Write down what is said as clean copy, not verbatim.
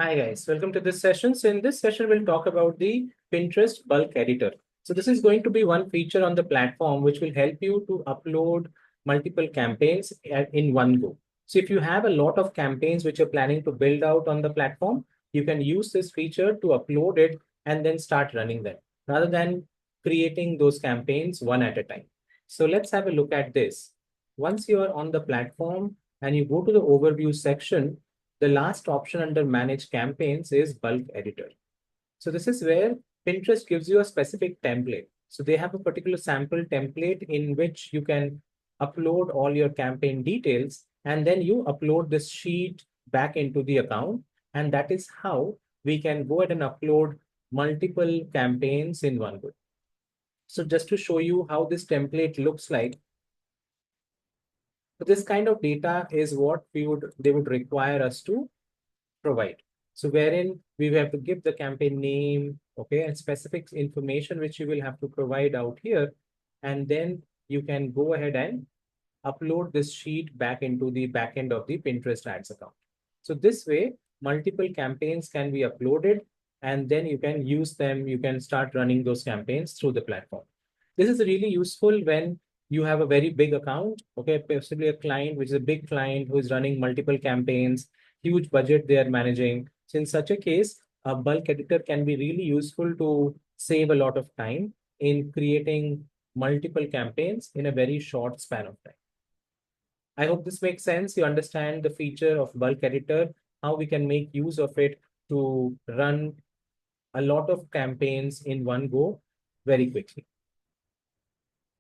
Hi guys, welcome to this session. So in this session, we'll talk about the Pinterest bulk editor. So this is going to be one feature on the platform which will help you to upload multiple campaigns in one go. So if you have a lot of campaigns which you're planning to build out on the platform, you can use this feature to upload it and then start running them rather than creating those campaigns one at a time. So let's have a look at this. Once you are on the platform and you go to the overview section, the last option under manage campaigns is bulk editor. So this is where Pinterest gives you a specific template. So they have a particular sample template in which you can upload all your campaign details and then you upload this sheet back into the account. And that is how we can go ahead and upload multiple campaigns in one go. So just to show you how this template looks like, so this kind of data is what they would require us to provide. So wherein we have to give the campaign name, okay, and specific information which you will have to provide out here. And then you can go ahead and upload this sheet back into the backend of the Pinterest ads account. So this way, multiple campaigns can be uploaded and then you can use them. You can start running those campaigns through the platform. This is really useful when you have a very big account, okay, possibly a client, which is a big client who is running multiple campaigns, huge budget they are managing. So in such a case, a bulk editor can be really useful to save a lot of time in creating multiple campaigns in a very short span of time. I hope this makes sense. You understand the feature of bulk editor, how we can make use of it to run a lot of campaigns in one go very quickly.